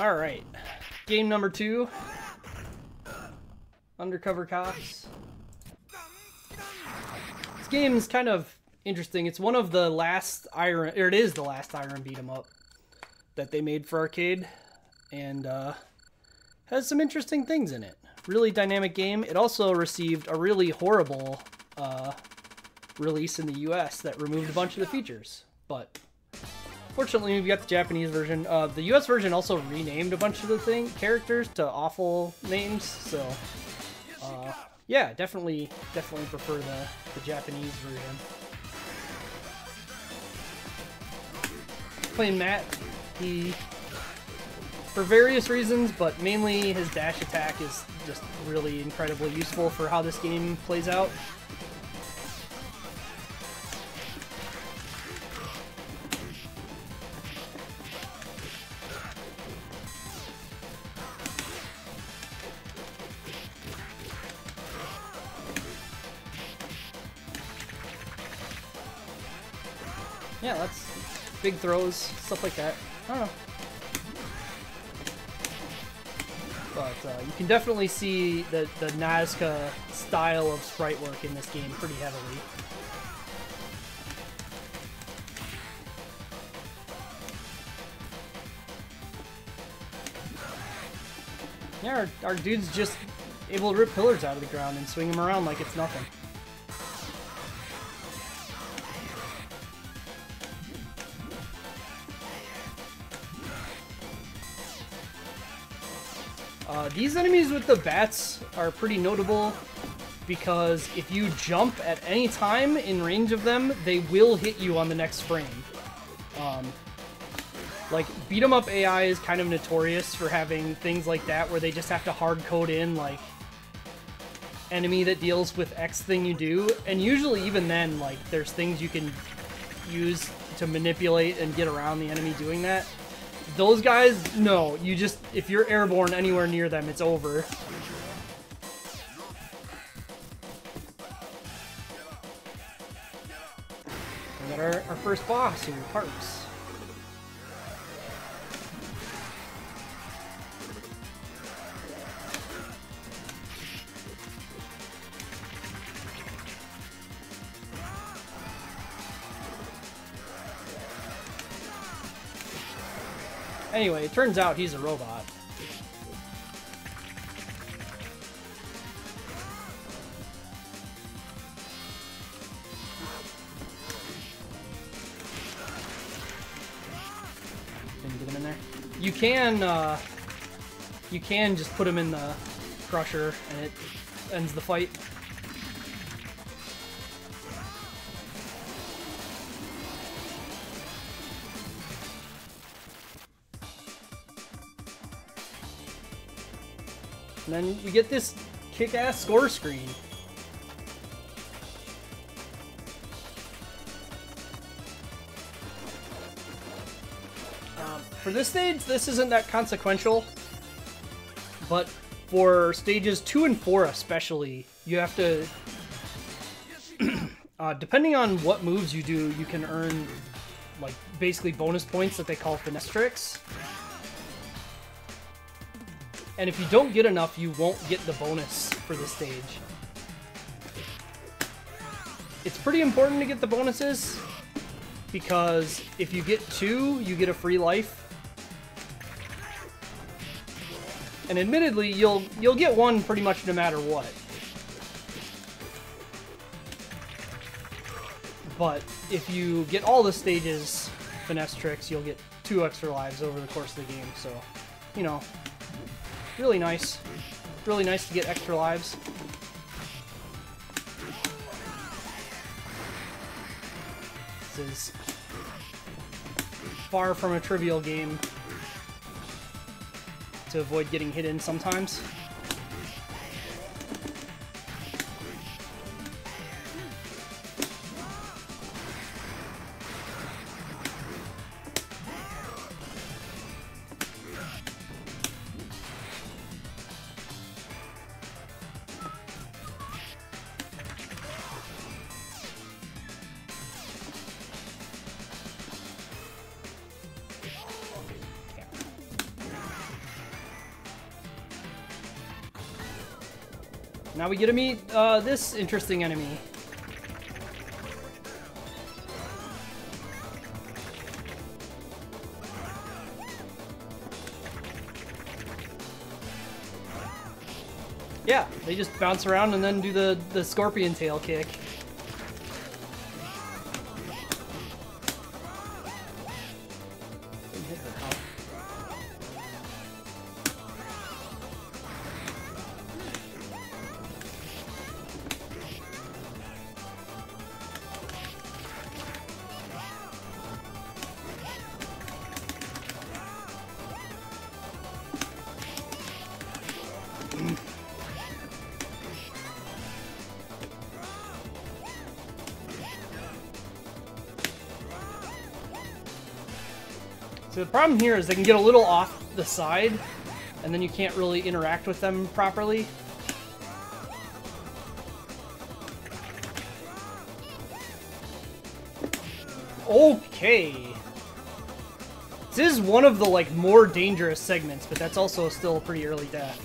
All right, game number 2. Undercover Cops. This game is kind of interesting. It's one of the last Iron, or it is the last Iron beat 'em up that they made for arcade, and has some interesting things in it. Really dynamic game. It also received a really horrible release in the US that removed a bunch of the features, but fortunately we got the Japanese version. The US version also renamed a bunch of the characters to awful names, so yeah, definitely prefer the Japanese version. Playing Matt, he, for various reasons, but mainly his dash attack is just really incredibly useful for how this game plays out. Yeah, that's big throws, stuff like that. I don't know. But you can definitely see the Nazca style of sprite work in this game pretty heavily. Yeah, our dude's just able to rip pillars out of the ground and swing them around like it's nothing. These enemies with the bats are pretty notable because if you jump at any time in range of them, they will hit you on the next frame. Like, beat 'em up AI is kind of notorious for having things like that where they just have to hard code in, like, enemy that deals with X thing you do, and usually even then, like, there's things you can use to manipulate and get around the enemy doing that. Those guys, no, you just, if you're airborne anywhere near them, it's over. We got our first boss here, Parks. Anyway, it turns out he's a robot. Didn't get him in there. You can just put him in the crusher and it ends the fight. And then you get this kick-ass score screen. For this stage, this isn't that consequential, but for stages 2 and 4 especially, you have to, depending on what moves you do, you can earn, like, basically bonus points that they call finesse tricks. And if you don't get enough, you won't get the bonus for this stage. It's pretty important to get the bonuses, because if you get 2, you get a free life. And admittedly, you'll get 1 pretty much no matter what. But if you get all the stages finesse tricks, you'll get 2 extra lives over the course of the game. So, you know, really nice. Really nice to get extra lives. This is far from a trivial game to avoid getting hit in sometimes. Now we get to meet this interesting enemy. Yeah, they just bounce around and then do the scorpion tail kick. Didn't hit her, huh? So the problem here is they can get a little off the side, and then you can't really interact with them properly. Okay. This is one of the, like, more dangerous segments, but that's also still a pretty early death.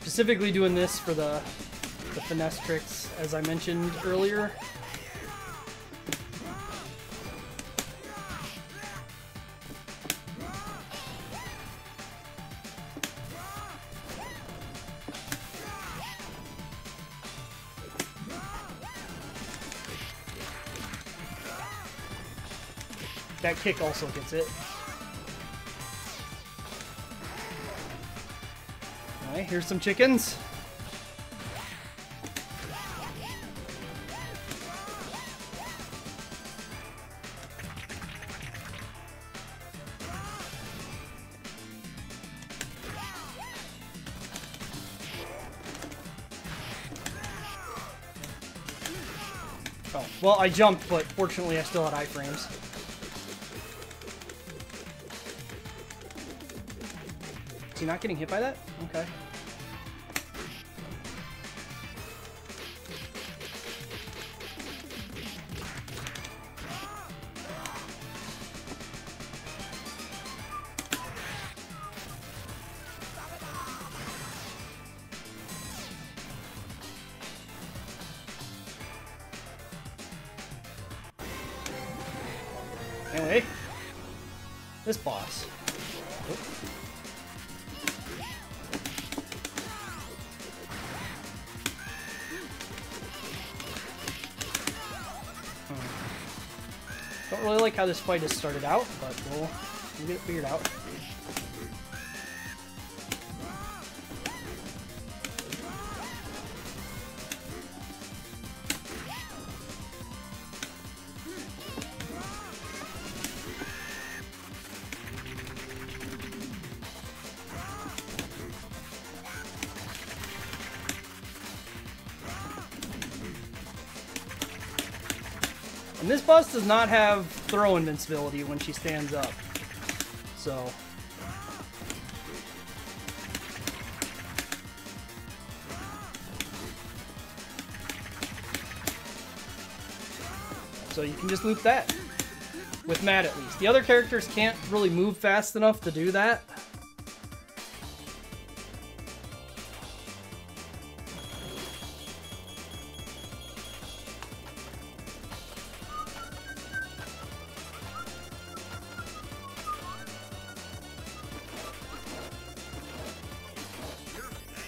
Specifically doing this for the finesse tricks, as I mentioned earlier. That kick also gets it. Alright, here's some chickens. Oh, well, I jumped, but fortunately I still had iframes. Is he not getting hit by that? Okay. Anyway, this boss. Oh. Don't really like how this fight has started out, but we'll get it figured out. And this boss does not have throw invincibility when she stands up. So you can just loop that. With Matt at least. The other characters can't really move fast enough to do that.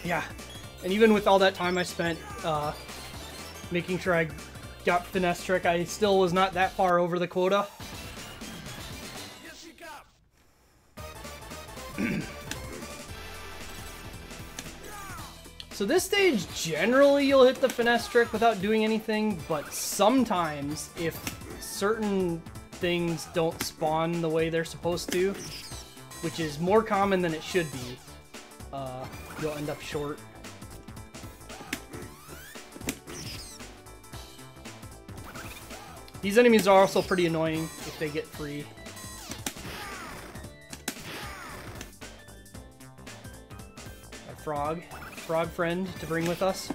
Yeah, and even with all that time I spent making sure I got finesse trick, I still was not that far over the quota. So this stage, generally you'll hit the finesse trick without doing anything, but sometimes if certain things don't spawn the way they're supposed to, which is more common than it should be, you'll end up short. These enemies are also pretty annoying if they get free. Our frog friend to bring with us.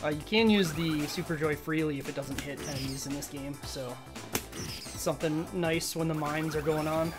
You can use the Super Joy freely if it doesn't hit enemies in this game, so it's something nice when the mines are going on.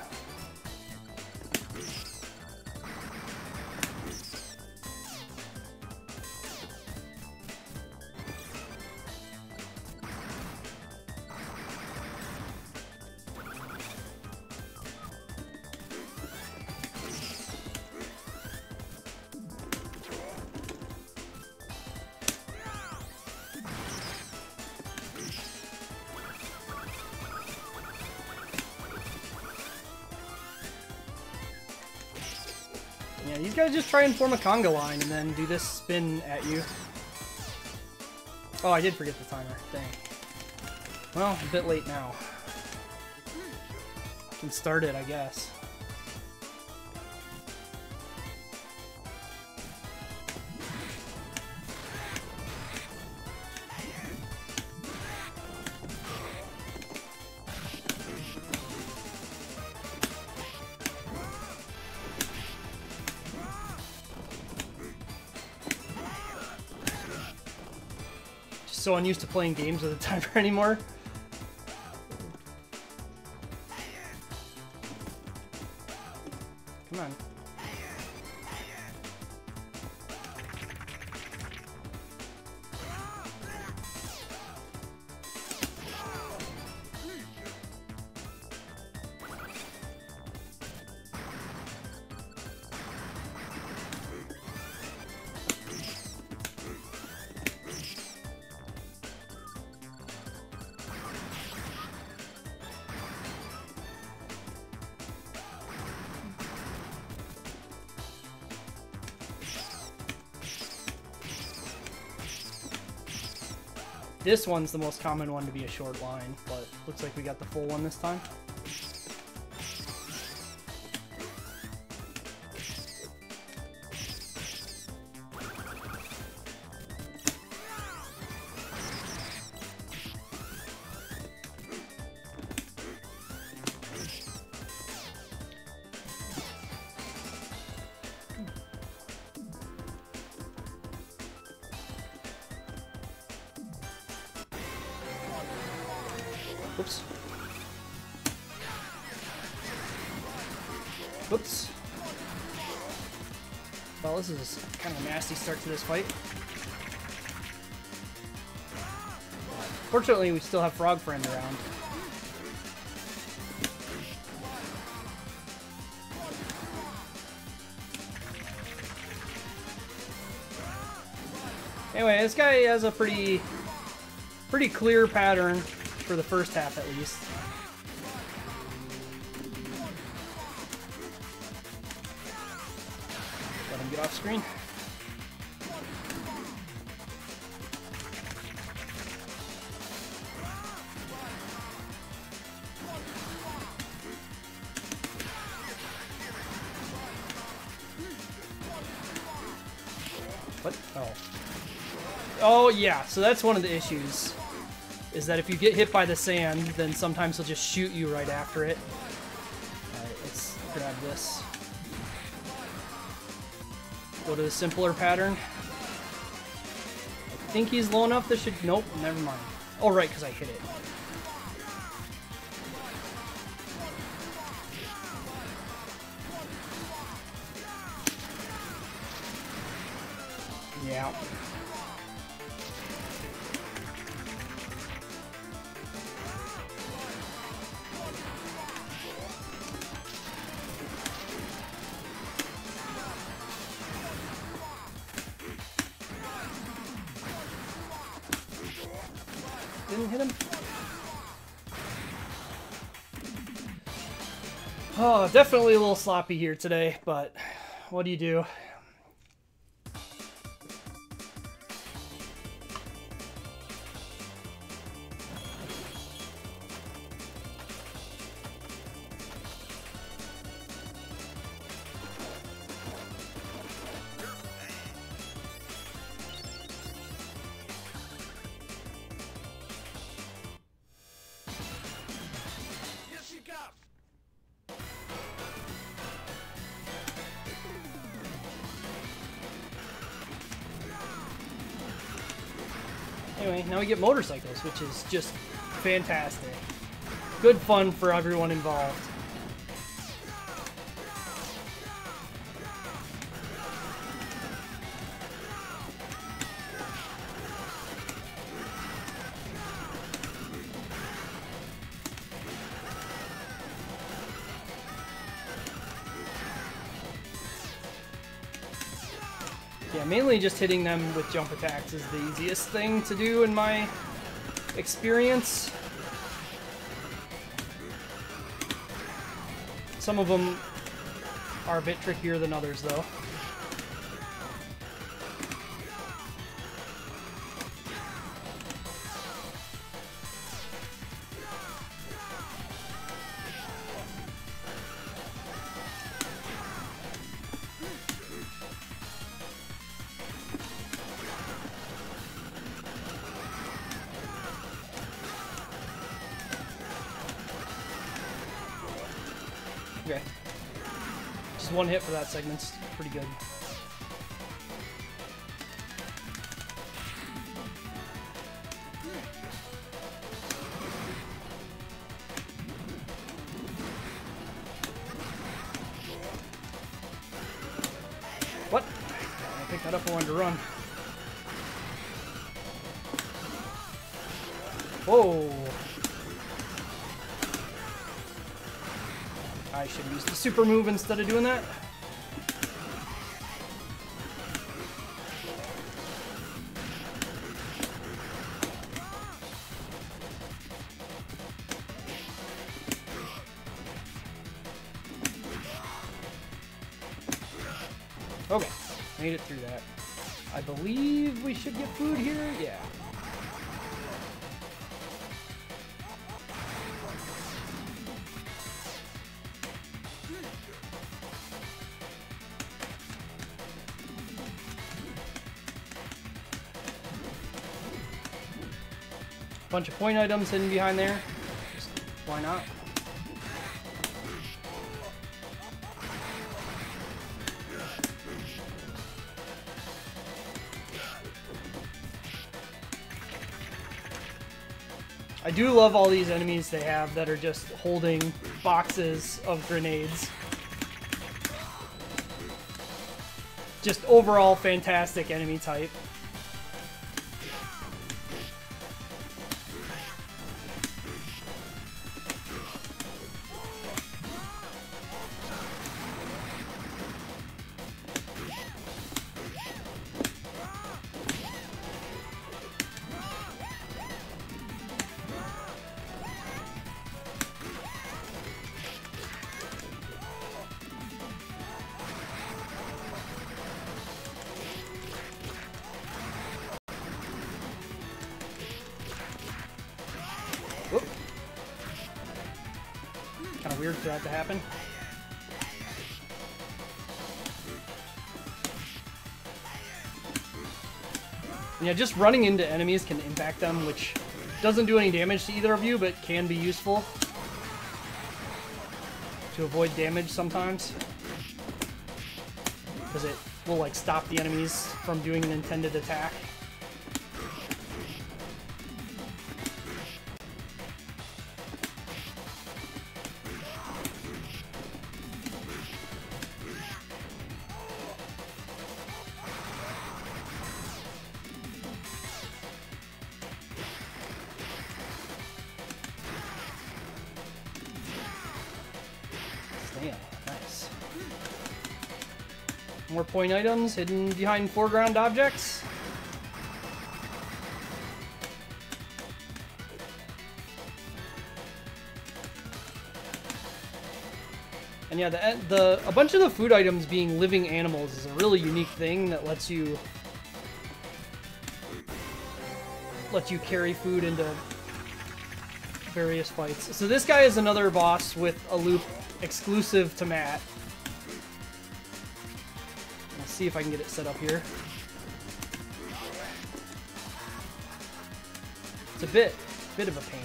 Yeah, these guys just try and form a conga line and then do this spin at you. Oh, I did forget the timer. Dang. Well, a bit late now. Can start it, I guess. So unused to playing games with a timer anymore. Come on. This one's the most common one to be a short line, but looks like we got the full one this time. Whoops. Whoops. Well, this is kind of a nasty start to this fight. Fortunately, we still have Frog Friend around. Anyway, this guy has a pretty clear pattern for the first half, at least. Let him get off screen. What? Oh. Oh, yeah, so that's one of the issues. Is that if you get hit by the sand, then sometimes he'll just shoot you right after it. Alright, let's grab this. Go to the simpler pattern. I think he's low enough that should... Nope, never mind. Oh, right, because I hit it. Yeah. Didn't hit him. Oh, definitely a little sloppy here today, but what do you do? Anyway, now we get motorcycles, which is just fantastic. Good fun for everyone involved. Yeah, mainly just hitting them with jump attacks is the easiest thing to do in my experience. Some of them are a bit trickier than others, though. Okay. Just one hit for that segment's pretty good. What? I picked that up and wanted to run. Whoa! I should use the super move instead of doing that. Okay, made it through that. I believe we should get food here. Yeah. Bunch of point items hidden behind there. Just why not? I do love all these enemies they have that are just holding boxes of grenades. Just overall fantastic enemy type. Kind of weird for that to happen. Yeah, just running into enemies can impact them, which doesn't do any damage to either of you, but can be useful to avoid damage sometimes. Because it will, like, stop the enemies from doing an intended attack. Damn, nice. More point items hidden behind foreground objects. And yeah, a bunch of the food items being living animals is a really unique thing that lets you carry food into various fights. So this guy is another boss with a loop exclusive to Matt. Let's see if I can get it set up here. It's a bit of a pain.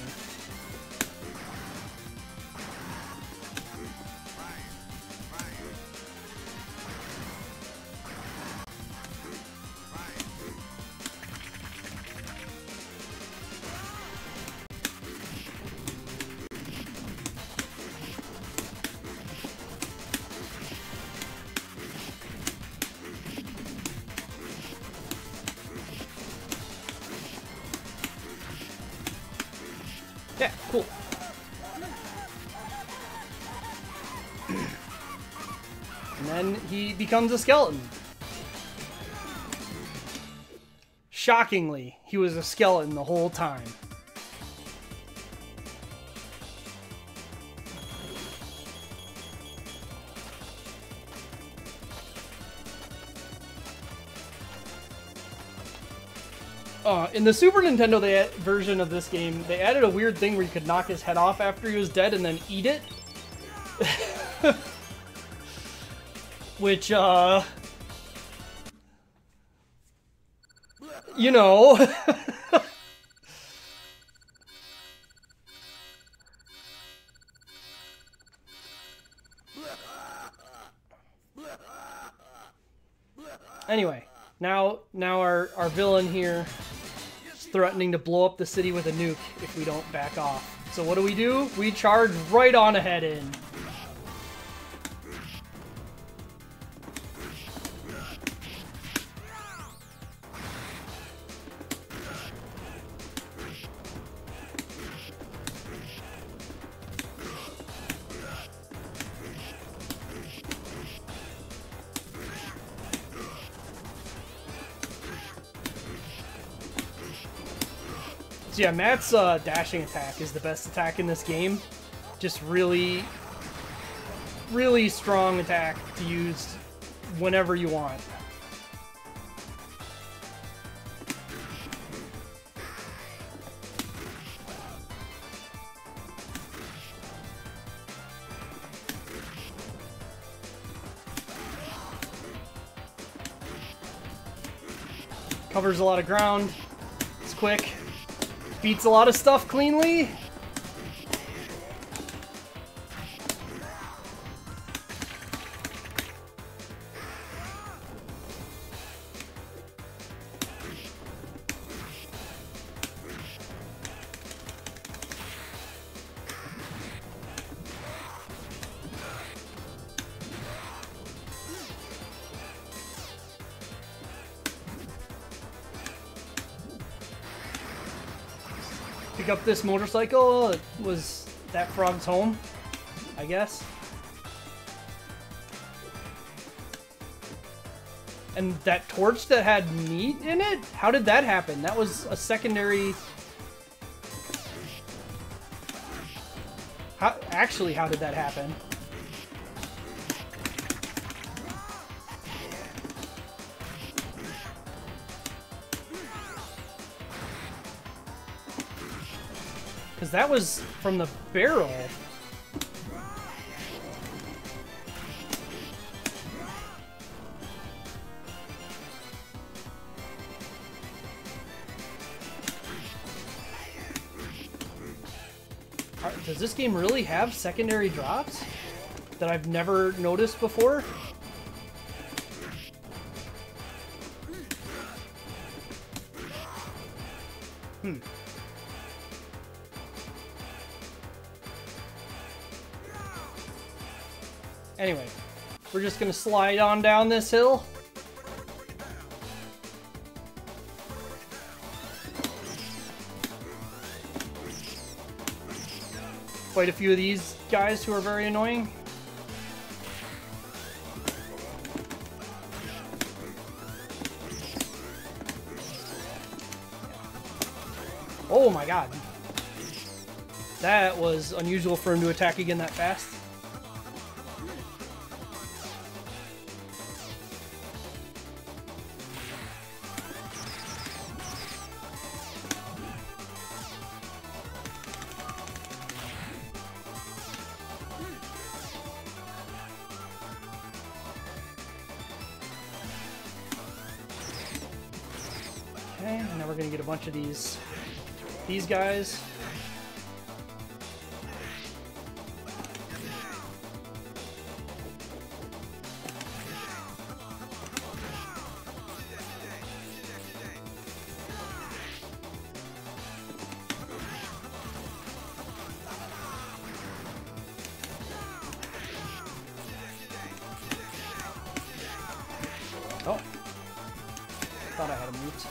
Yeah, cool. And then he becomes a skeleton. Shockingly, he was a skeleton the whole time. In the Super Nintendo version of this game, they added a weird thing where you could knock his head off after he was dead and then eat it. Which, you know. Anyway, now our villain here is threatening to blow up the city with a nuke if we don't back off. So what do? We charge right on ahead in. So yeah, Matt's dashing attack is the best attack in this game. Just really, really strong attack to use whenever you want. Covers a lot of ground. It's quick. Beats a lot of stuff cleanly. Pick up this motorcycle. It was that frog's home, I guess. And that torch that had meat in it? How did that happen? That was a secondary... How did that happen? Because that was from the barrel. Does this game really have secondary drops that I've never noticed before? Anyway, we're just gonna slide on down this hill. Quite a few of these guys who are very annoying. Oh my god. That was unusual for him to attack again that fast. Now we're gonna get a bunch of these guys. Oh, thought I had a mute.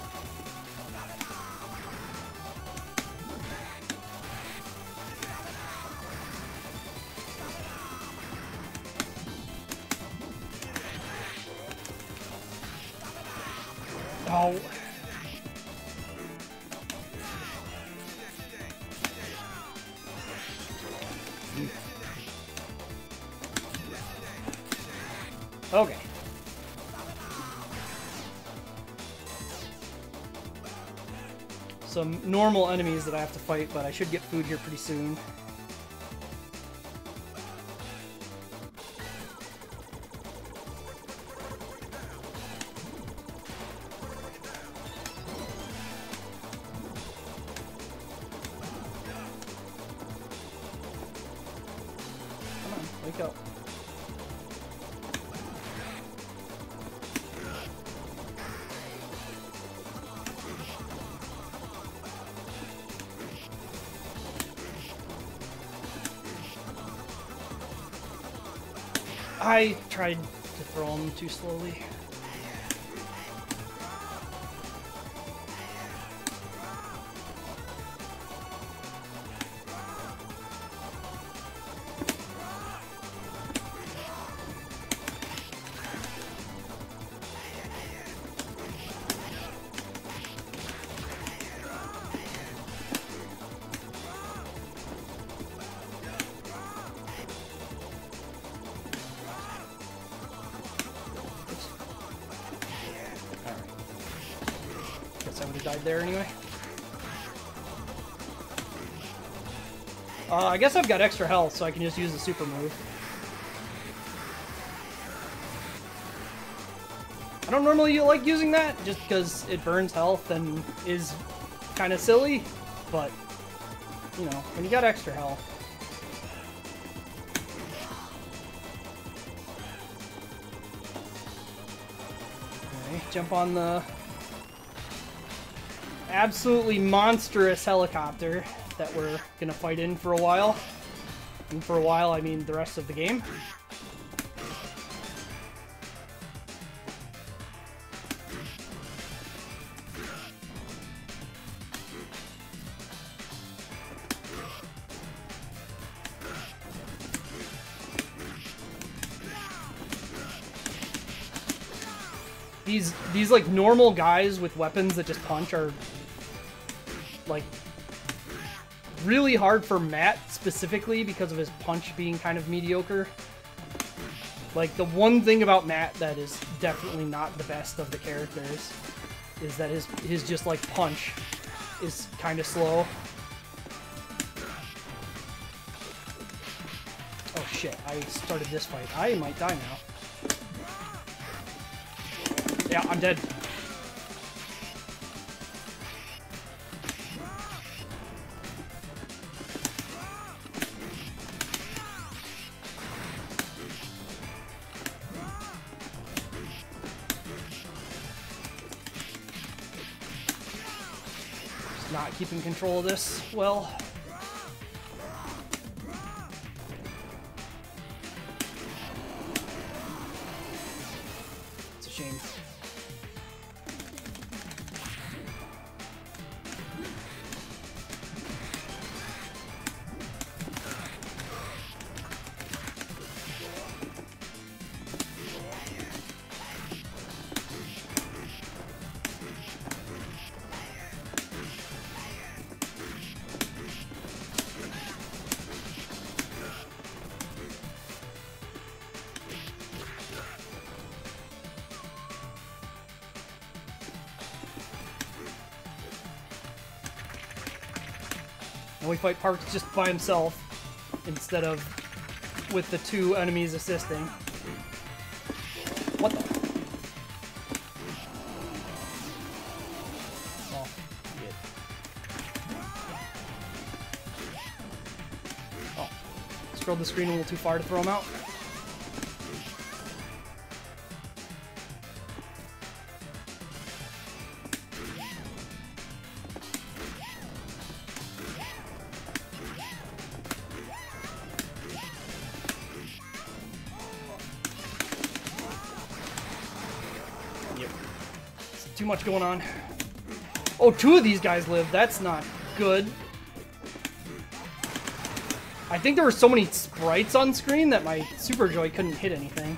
Oh. Okay. Some normal enemies that I have to fight, but I should get food here pretty soon. Come on, wake up. I tried to throw him too slowly. I would have died there anyway. I guess I've got extra health, so I can just use the super move. I don't normally like using that, just because it burns health and is kind of silly, but, you know, when you got extra health. Okay, jump on the absolutely monstrous helicopter that we're gonna fight in for a while. And for a while, I mean the rest of the game. These like normal guys with weapons that just punch are like really hard for Matt specifically because of his punch being kind of mediocre. Like the one thing about Matt that is definitely not the best of the characters is that his just like punch is kind of slow. Oh shit, I started this fight. I might die now. Yeah, I'm dead. Just not keeping control of this well. It's a shame. And we fight Parks just by himself instead of with the two enemies assisting. What the? Oh. scrolled the screen a little too far to throw him out. Too much going on. Oh, 2 of these guys live. That's not good. I think there were so many sprites on screen that my Super Joy couldn't hit anything.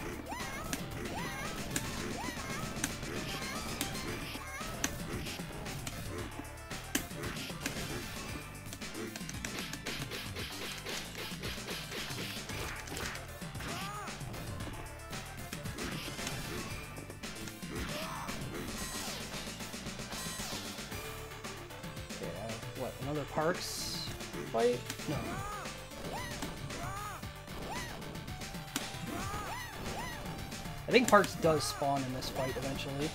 What, another Parks fight? No. I think Parks does spawn in this fight eventually.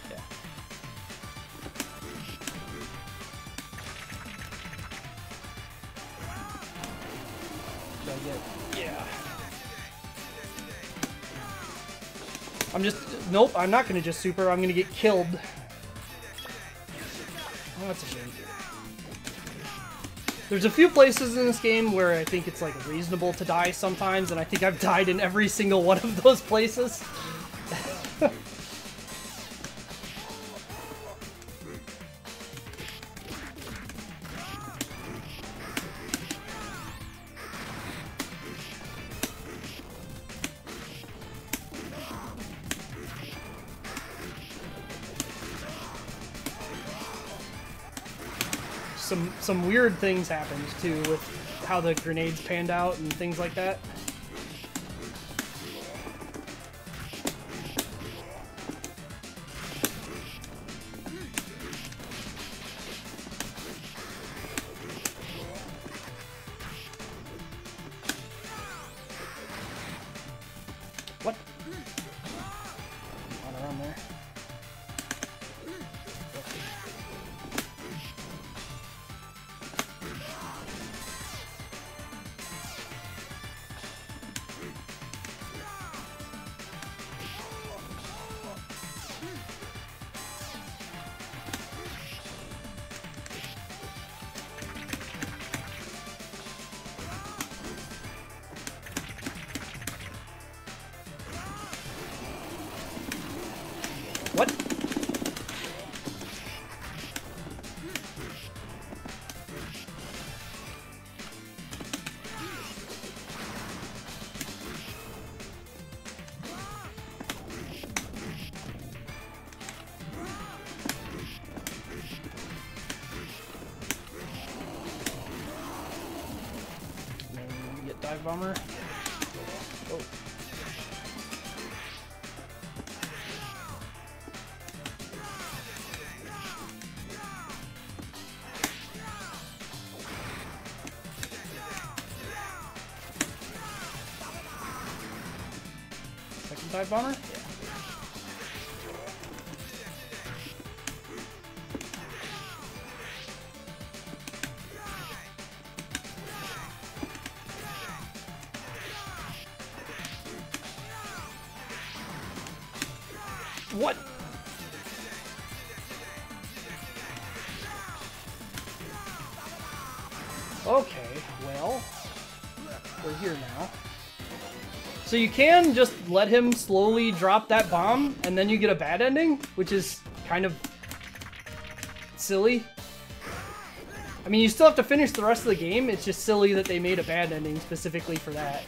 Yeah. Do I get... Yeah. I'm just... Nope, I'm not gonna just super. I'm gonna get killed. Oh, that's a shame. There's a few places in this game where I think it's like reasonable to die sometimes, and I think I've died in every single one of those places. Some weird things happened too with how the grenades panned out and things like that. What? Not around there. What? Maybe get dive bomber. Oh. Dive bomber? Yeah. What? Okay, well, we're here now. So you can just let him slowly drop that bomb, and then you get a bad ending, which is kind of silly. I mean, you still have to finish the rest of the game, it's just silly that they made a bad ending specifically for that.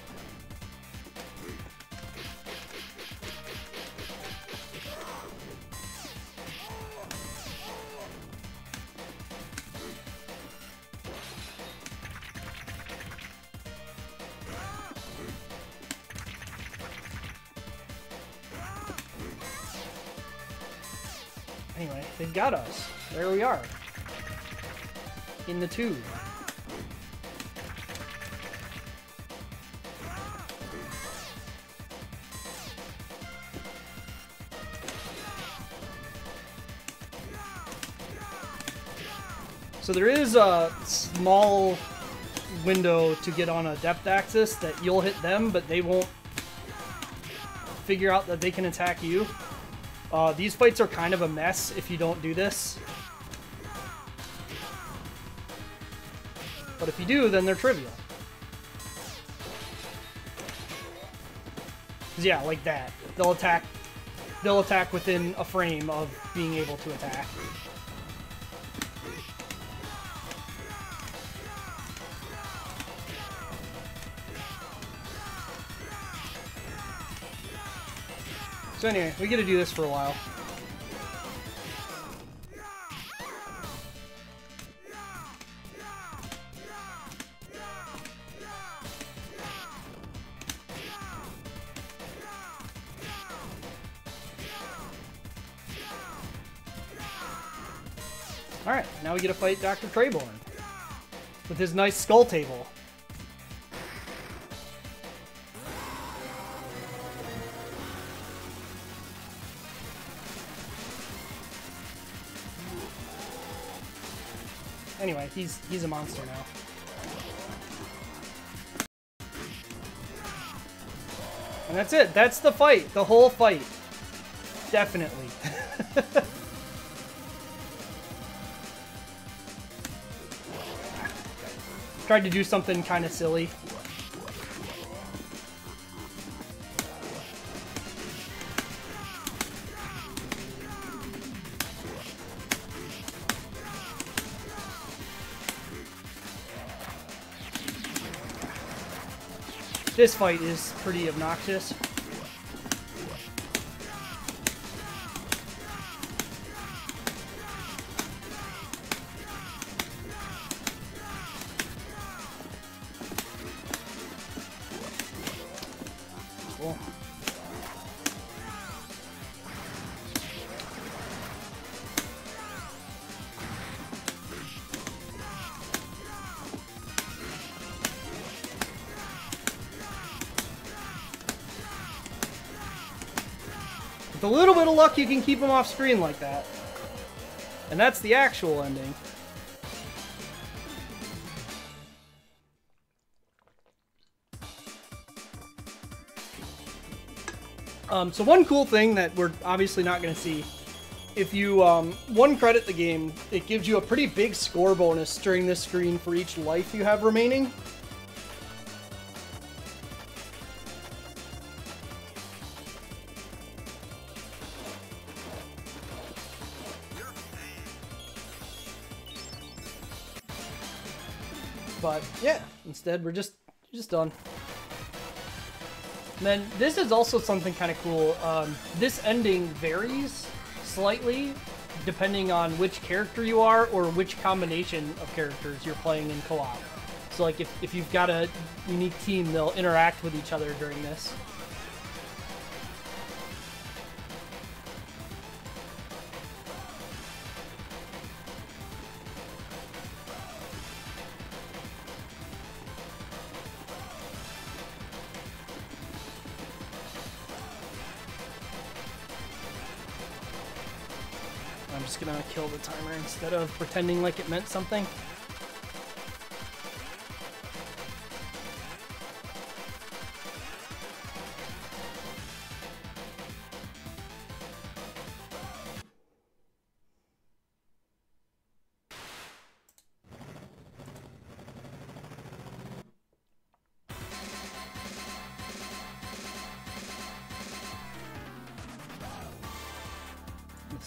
Anyway, they've got us. There we are. In the tube. So there is a small window to get on a depth axis that you'll hit them, but they won't figure out that they can attack you. These fights are kind of a mess if you don't do this. But if you do, then they're trivial. 'Cause yeah, like that. They'll attack within a frame of being able to attack. So anyway, we get to do this for a while. Alright, now we get to fight Dr. Trayborn with his nice skull table. Anyway, he's a monster now. And that's it. That's the fight. The whole fight. Definitely. Tried to do something kind of silly. This fight is pretty obnoxious. Cool. With a little bit of luck, you can keep them off screen like that. And that's the actual ending. So one cool thing that we're obviously not going to see, if you one credit the game, it gives you a pretty big score bonus during this screen for each life you have remaining. But yeah, instead we're just done. And then this is also something kind of cool. This ending varies slightly depending on which character you are or which combination of characters you're playing in co-op. So like if you've got a unique team, they'll interact with each other during this. I'm just gonna kill the timer instead of pretending like it meant something.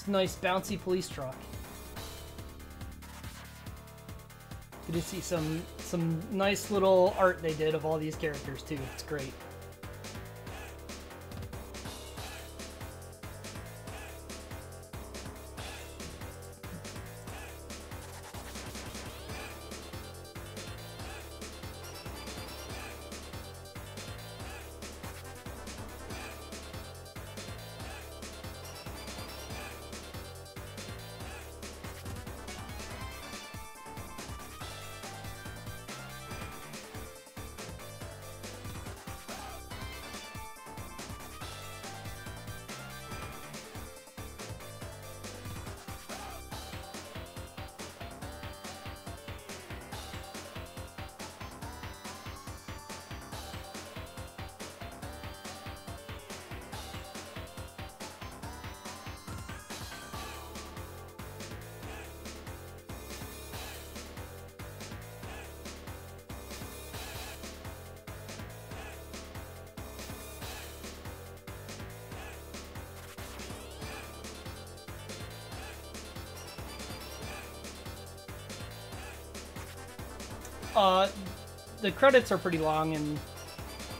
Nice bouncy police truck. You can see some nice little art they did of all these characters too. It's great. The credits are pretty long and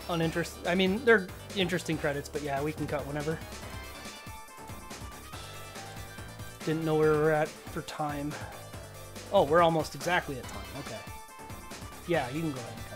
uninteresting. I mean, they're interesting credits, but yeah, we can cut whenever. Didn't know where we were at for time. Oh, we're almost exactly at time. Okay. Yeah, you can go ahead and cut.